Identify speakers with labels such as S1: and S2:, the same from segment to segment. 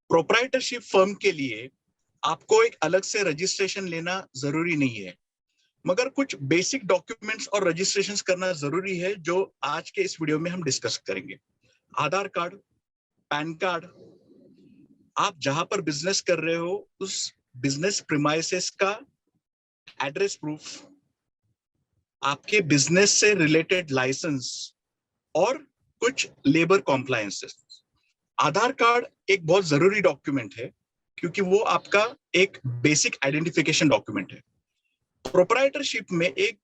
S1: Proprietorship firm के लिए आपको एक अलग से रजिस्ट्रेशन लेना जरूरी नहीं है, मगर कुछ बेसिक डॉक्यूमेंट्स और रजिस्ट्रेशंस करना जरूरी है जो आज के इस वीडियो में हम डिस्कस करेंगे। आधार कार्ड, पैन कार्ड, आप जहां पर बिजनेस कर रहे हो उस बिजनेस प्रीमाइसेस का एड्रेस प्रूफ, आपके बिजनेस से रिलेटेड लाइसेंस और कुछ लेबर कॉम्प्लायंसेस। आधार कार्ड एक बहुत जरूरी डॉक्यूमेंट है क्योंकि वो आपका एक बेसिक आइडेंटिफिकेशन डॉक्यूमेंट है। प्रोप्राइटरशिप में एक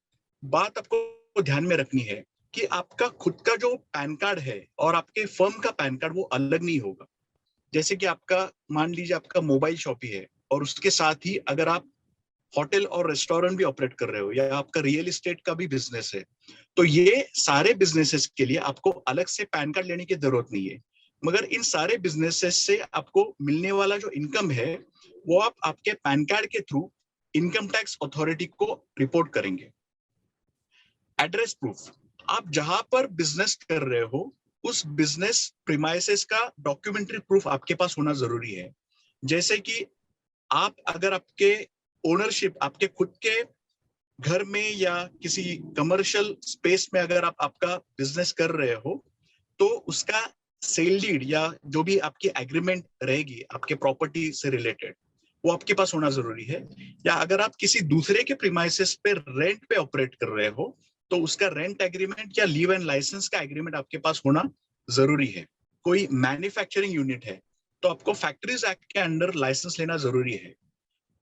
S1: बात आपको ध्यान में रखनी है कि आपका खुद का जो पैन कार्ड है और आपके फर्म का पैन कार्ड वो अलग नहीं होगा। जैसे कि आपका मान लीजिए आपका मोबाइल शॉप ही है और उसके साथ ही अगर आप होटल और रेस्टोरेंट भी ऑपरेट कर रहे हो या आपका रियल एस्टेट का भी बिजनेस है, तो ये सारे बिजनेसेस के लिए आपको अलग से पैन कार्ड लेने की जरूरत नहीं है। मगर इन सारे बिजनेसेस से आपको मिलने वाला जो इनकम है वो आप आपके पैन कार्ड के थ्रू इनकम टैक्स अथॉरिटी को रिपोर्ट करेंगे। एड्रेस प्रूफ, आप जहां पर बिजनेस कर रहे हो उस बिजनेस प्रीमाइसेस का डॉक्यूमेंट्री प्रूफ आपके पास होना जरूरी है। जैसे कि आप अगर आपके ओनरशिप आपके खुद के घर में या किसी कमर्शियल स्पेस में अगर आप आपका बिजनेस कर रहे हो तो उसका सेल डीड या जो भी आपकी एग्रीमेंट रहेगी आपके प्रॉपर्टी से रिलेटेड वो आपके पास होना जरूरी है। या अगर आप किसी दूसरे के प्रीमाइसेस पे रेंट पे ऑपरेट कर रहे हो तो उसका रेंट एग्रीमेंट या लीव एंड लाइसेंस का एग्रीमेंट आपके पास होना जरूरी है। कोई मैन्युफैक्चरिंग यूनिट है तो आपको फैक्ट्रीज एक्ट के अंडर लाइसेंस लेना जरूरी है।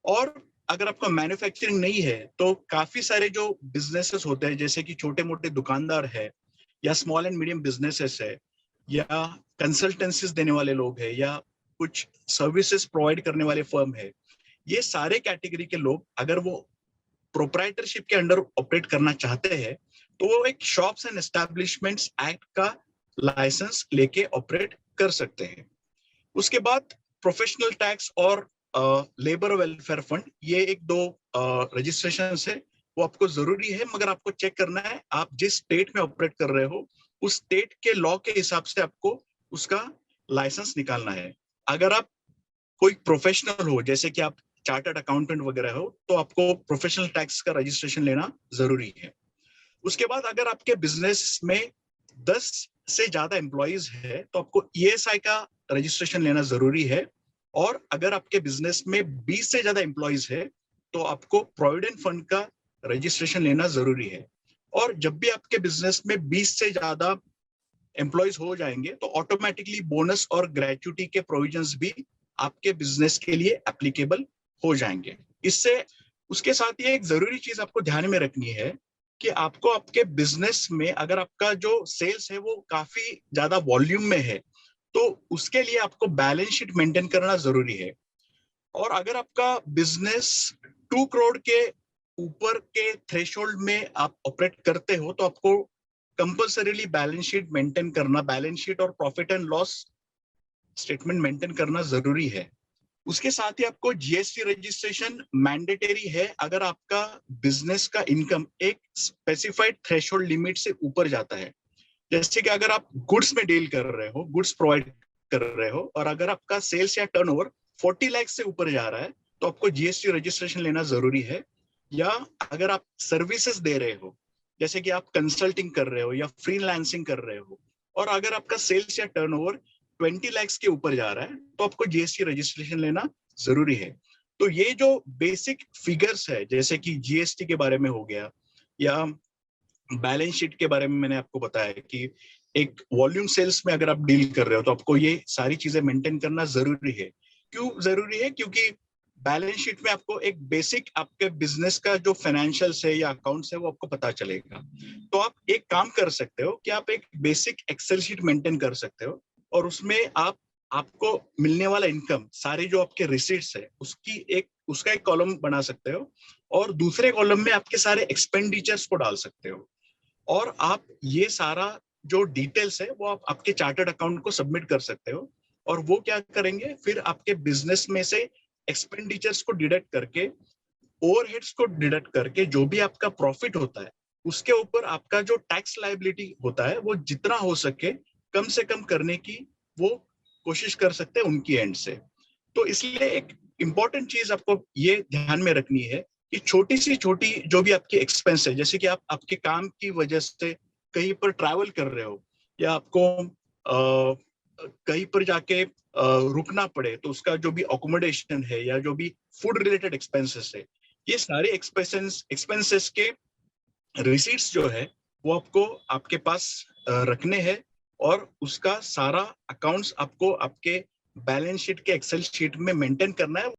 S1: और अगर आपका मैन्युफैक्चरिंग नहीं है तो काफी सारे जो बिजनेसेस होते हैं जैसे कि छोटे मोटे दुकानदार है या स्मॉल एंड मीडियम बिजनेसेस है या कंसल्टेंसीज देने वाले लोग हैं या कुछ सर्विसेज प्रोवाइड करने वाले फर्म है, ये सारे कैटेगरी के लोग अगर वो प्रोप्राइटरशिप के अंडर ऑपरेट करना चाहते हैं तो वो एक शॉप्स एंड एस्टैब्लिशमेंट्स एक्ट का लाइसेंस लेके ऑपरेट कर सकते हैं। उसके बाद प्रोफेशनल टैक्स और लेबर वेलफेयर फंड, ये एक दो रजिस्ट्रेशन है वो आपको जरूरी है, मगर आपको चेक करना है आप जिस स्टेट में ऑपरेट कर रहे हो उस स्टेट के लॉ के हिसाब से आपको उसका लाइसेंस निकालना है। अगर आप कोई प्रोफेशनल हो जैसे कि आप चार्टर्ड अकाउंटेंट वगैरह हो तो आपको प्रोफेशनल टैक्स का रजिस्ट्रेशन लेना जरूरी है। उसके बाद अगर आपके बिजनेस में 10 से ज्यादा एम्प्लॉइज है तो आपको ईएसआई का रजिस्ट्रेशन लेना जरूरी है। और अगर आपके बिजनेस में 20 से ज्यादा एम्प्लॉइज है तो आपको प्रोविडेंट फंड का रजिस्ट्रेशन लेना जरूरी है। और जब भी आपके बिजनेस में 20 से ज्यादा एम्प्लॉइज हो जाएंगे तो ऑटोमेटिकली बोनस और ग्रेच्युटी के प्रोविजंस भी आपके बिजनेस के लिए एप्लीकेबल हो जाएंगे। इससे उसके साथ ही एक जरूरी चीज आपको ध्यान में रखनी है कि आपको आपके बिजनेस में अगर आपका जो सेल्स है वो काफी ज्यादा वॉल्यूम में है तो उसके लिए आपको बैलेंस शीट मेंटेन करना जरूरी है। और अगर आपका बिजनेस 2 करोड़ के ऊपर के थ्रेशोल्ड में आप ऑपरेट करते हो तो आपको कंपल्सरीली बैलेंस शीट मेंटेन करना, बैलेंस शीट और profit and loss statement maintain करना जरूरी है। उसके साथ ही आपको जीएसटी रजिस्ट्रेशन मैंडेटरी है अगर आपका बिजनेस का इनकम एक स्पेसिफाइड थ्रेशोल्ड लिमिट से ऊपर जाता है। जैसे कि अगर आप गुड्स में डील कर रहे हो, गुड्स प्रोवाइड कर रहे हो और अगर आपका सेल्स या टर्नओवर 40 लाख से ऊपर जा रहा है तो आपको जीएसटी रजिस्ट्रेशन लेना जरूरी है। या अगर आप सर्विसेज दे रहे हो जैसे कि आप कंसल्टिंग कर रहे हो या फ्रीलांसिंग कर रहे हो और अगर आपका सेल्स या टर्नओवर 20 लाख के ऊपर जा रहा है तो आपको जीएसटी रजिस्ट्रेशन लेना जरूरी है। तो ये जो बेसिक फिगर्स है जैसे कि जीएसटी के बारे में हो गया या बैलेंस शीट के बारे में मैंने आपको बताया कि एक वॉल्यूम सेल्स में अगर आप डील कर रहे हो तो आपको ये सारी चीजें मेंटेन करना जरूरी है। क्यों जरूरी है? क्योंकि बैलेंस शीट में आपको एक बेसिक आपके बिजनेस का जो फाइनेंशियल्स है या अकाउंट्स है वो आपको पता चलेगा। तो आप एक काम कर सकते हो कि आप एक बेसिक एक्सेल शीट मेंटेन कर सकते हो और उसमें आप आपको मिलने वाला इनकम सारे जो आपके रिसीट्स है उसका एक कॉलम बना सकते हो और दूसरे कॉलम में आपके सारे एक्सपेंडिचर्स को डाल सकते हो। और आप ये सारा जो डिटेल्स है वो आप आपके चार्टर्ड अकाउंट को सबमिट कर सकते हो और वो क्या करेंगे फिर आपके बिजनेस में से एक्सपेंडिचर्स को डिडक्ट करके, ओवरहेड्स को डिडक्ट करके जो भी आपका प्रॉफिट होता है उसके ऊपर आपका जो टैक्स लायबिलिटी होता है वो जितना हो सके कम से कम करने की वो कोशिश कर सकते हैं उनकी एंड से। तो इसलिए एक इम्पोर्टेंट चीज आपको ये ध्यान में रखनी है कि छोटी सी छोटी जो भी आपकी एक्सपेंस है, जैसे कि आप आपके काम की वजह से कहीं पर ट्रैवल कर रहे हो या आपको कहीं पर जाके रुकना पड़े, तो उसका जो भी अकोमोडेशन है या जो भी फूड रिलेटेड एक्सपेंसेस है, ये सारे एक्सपेंसेस के रिसीट्स जो है वो आपको आपके पास रखने हैं, और उसका सारा अकाउंट्स आपको आपके बैलेंस शीट के एक्सेल शीट में मेंटेन करना है।